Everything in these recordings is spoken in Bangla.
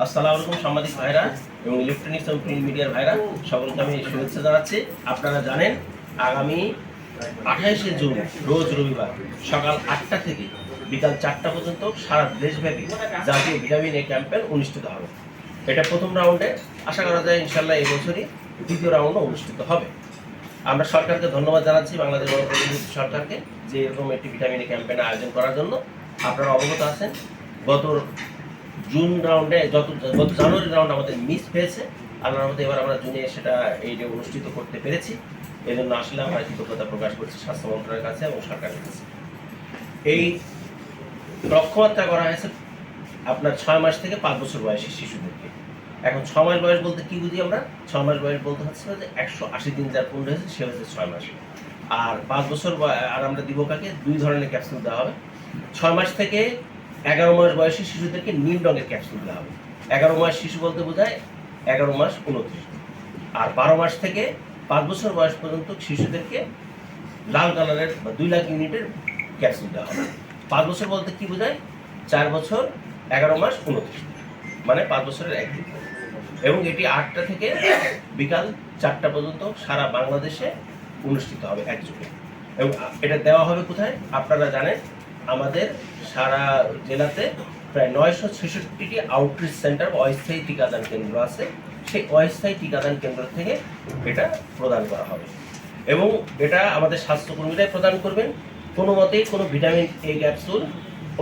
আসসালামু আলাইকুম সাংবাদিক ভাইরা এবং ইলেকট্রনিক্স এবং প্রিন্ট মিডিয়ার ভাইরা, সকলকে আমি শুভেচ্ছা জানাচ্ছি। আপনারা জানেন আগামী 28শে জুন রোজ রবিবার সকাল 8টা থেকে বিকাল 4টা পর্যন্ত সারা দেশব্যাপী জাতীয় ভিটামিন এ ক্যাম্পেইন অনুষ্ঠিত হবে। এটা প্রথম রাউন্ডে, আশা করা যায় ইনশাল্লাহ এই বছরই দ্বিতীয় রাউন্ডও অনুষ্ঠিত হবে। আমরা সরকারকে ধন্যবাদ জানাচ্ছি, বাংলাদেশ গণপ্রজাতন্ত্রী সরকারকে, যে এরকম একটি ভিটামিন এ ক্যাম্পেইন আয়োজন করার জন্য। আপনারা অবগত আছেন গত জুন রাউন্ডে গত জানুয়ারি রাউন্ড আমাদের মিস হয়েছে। আল্লাহর মধ্যে এবার আমরা জুনে সেটা এইটা অনুষ্ঠিত করতে পেরেছি। এই জন্য আসলে আমরা কৃতজ্ঞতা প্রকাশ করছি স্বাস্থ্য মন্ত্রণালয়ের কাছে এবং সরকারের কাছে। এই লক্ষ্যমাত্রা করা হয়েছে আপনার 6 মাস থেকে 5 বছর বয়সী শিশুদেরকে। এখন 6 মাস বয়স বলতে কি বুঝি আমরা? 6 মাস বয়স বলতে হচ্ছে যে 180 দিন যার পূর্ণ হয়েছে সে হচ্ছে 6 মাস। আর 5 বছর আর আমরা দিব কাকে? 2 ধরনের ক্যাপসুল দেওয়া হবে। 6 মাস থেকে 11 মাস বয়সী শিশুদেরকে নীল রঙের ক্যাপসুল দেওয়া হবে। 11 মাস শিশু বলতে বোঝায় 11 মাস 29 দিন। আর 12 মাস থেকে 5 বছর বয়স পর্যন্ত শিশুদেরকে লাল কালারের বা 2 লাখ ইউনিটের ক্যাপসুল দেওয়া হবে। 5 বছর বলতে কি বোঝায়? 4 বছর 11 মাস 29 দিন, মানে 5 বছরের একদিন। এবং এটি 8টা থেকে বিকাল 4টা পর্যন্ত সারা বাংলাদেশে অনুষ্ঠিত হবে একযোগে। এবং এটা দেওয়া হবে কোথায়? আপনারা জানেন আমাদের সারা জেলাতে প্রায় 966টি আউটরিচ সেন্টার বা অস্থায়ী টিকাদান কেন্দ্র আছে। সেই অস্থায়ী টিকাদান কেন্দ্র থেকে এটা প্রদান করা হবে এবং এটা আমাদের স্বাস্থ্যকর্মীরাই প্রদান করবেন। কোনো মতেই কোনো ভিটামিন এ ক্যাপসুল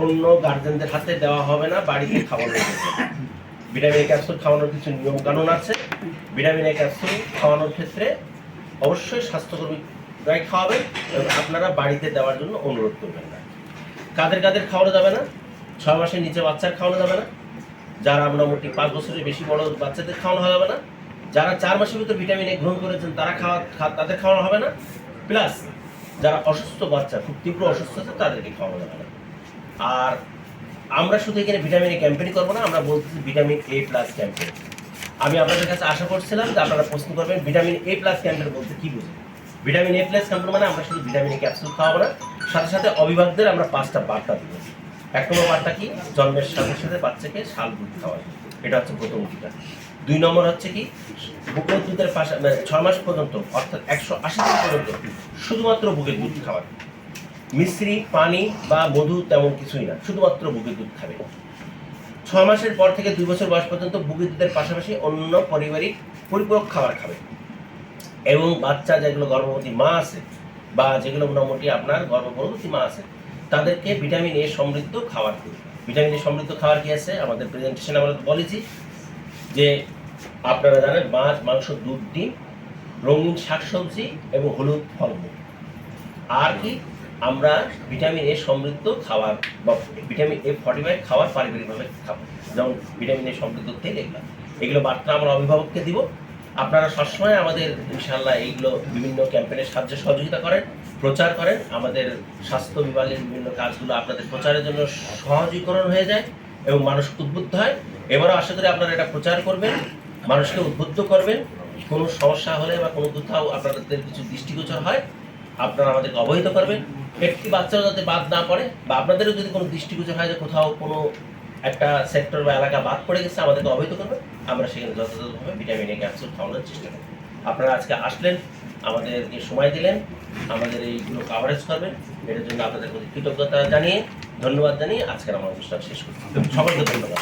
অন্য গার্জেনদের হাতে দেওয়া হবে না, বাড়িতে খাওয়ানো হবে। ভিটামিন এ ক্যাপসুল খাওয়ানোর কিছু নিয়মকানুন আছে। ভিটামিন এ ক্যাপসুল খাওয়ানোর ক্ষেত্রে অবশ্যই স্বাস্থ্যকর্মীরাই খাওয়াবেন এবং আপনারা বাড়িতে দেওয়ার জন্য অনুরোধ করবেন না। কাদের কাদের খাওয়ানো যাবে না? 6 মাসের নিচে বাচ্চার খাওয়ানো যাবে না, যারা মোটামুটি 5 বছরের বেশি বড় বাচ্চাদের খাওয়ানো হবে না, যারা 4 মাসের ভিতরে ভিটামিন এ গ্রহণ করেছেন তারা তাদের খাওয়ানো হবে না, প্লাস যারা অসুস্থ বাচ্চা, খুব তীব্র অসুস্থ আছে তাদেরকে খাওয়ানো যাবে না। আর আমরা শুধু এখানে ভিটামিন এ ক্যাম্পেইন করবো না, আমরা বলতেছি ভিটামিন এ প্লাস ক্যাম্পেইন। আমি আপনাদের কাছে আশা করছিলাম যে আপনারা প্রশ্ন করবেন ভিটামিন এ প্লাস ক্যাম্পেইন বলতে কি বুঝি। ভিটামিন এ প্লাস ক্যাম্পেইন মানে আমরা শুধু ভিটামিন এ ক্যাপসুল খাওয়াবো না, সাথে সাথে অভিভাবকদের আমরা 5টা বার্তা দিব। 1 নম্বর বার্তা কি? জন্মের সাথে সাথে বাচ্চাকে শাল দুধ খাওয়ানো, এটা হচ্ছে প্রথম টিকা। 2 নম্বর হচ্ছে কি? বুকের দুধের পাশে 6 মাস পর্যন্ত অর্থাৎ 180 দিন পর্যন্ত শুধুমাত্র বুকের দুধ খাওয়ানো, মিশ্রি পানি বা মধু তেমন কিছুই না, শুধুমাত্র বুকের দুধ খাবে। 6 মাসের পর থেকে 2 বছর বয়স পর্যন্ত বুকের দুধের পাশাপাশি অন্য পারিবারিক পরিপূরক খাবার খাবে। এবং বাচ্চা যেগুলো গর্ভবতী মা আছে বা যেগুলো মোটামুটি আপনার গর্ভবতী মা আছে তাদেরকে ভিটামিন এ সমৃদ্ধ খাবার দিন। ভিটামিন এ সমৃদ্ধ খাবার কি আছে? আমাদের প্রেজেন্টেশনে আমরা বলেছি যে আপনারা জানেন মাছ, মাংস, দুধ, ডিম, রঙিন শাকসবজি এবং হলুদ ফলমূল। আর কি? আমরা ভিটামিন এ সমৃদ্ধ খাবার বা ভিটামিন এ ফর্টিফাইড খাবার পারিবারিকভাবে খাবো, যেমন ভিটামিন এ সমৃদ্ধ তেল, এগুলো বার্তা আমরা অভিভাবককে দিব। আপনারা সবসময় আমাদের ইনশাল্লাহ এইগুলো বিভিন্ন ক্যাম্পেইনের সাহায্যে সহযোগিতা করেন, প্রচার করেন। আমাদের স্বাস্থ্য বিভাগের বিভিন্ন কাজগুলো আপনাদের প্রচারের জন্য সহজীকরণ হয়ে যায় এবং মানুষ উদ্বুদ্ধ হয়। এবারও আশা করি আপনারা এটা প্রচার করবেন, মানুষকে উদ্বুদ্ধ করবেন। কোনো সমস্যা হলে বা কোনো কোথাও আপনাদের কিছু দৃষ্টিগোচর হয় আপনারা আমাদেরকে অবহিত করবেন। একটি বাচ্চাও যাতে বাদ না পড়ে, বা আপনাদেরও যদি কোনো দৃষ্টিগোচর হয় যে কোথাও কোনো একটা সেক্টর বা এলাকা বাদ পড়ে গেছে আমাদেরকে অবহিত করবেন। আমরা সেখানে যথাযথভাবে ভিটামিন এ ক্যাপসুল খাওয়ানোর চেষ্টা করব। আপনারা আজকে আসলেন, আমাদেরকে সময় দিলেন, আমাদের এইগুলো কাভারেজ করবেন, এটার জন্য আপনাদের প্রতি কৃতজ্ঞতা জানিয়ে, ধন্যবাদ জানিয়ে আজকের আমার অনুষ্ঠান শেষ করছি। সকলকে ধন্যবাদ।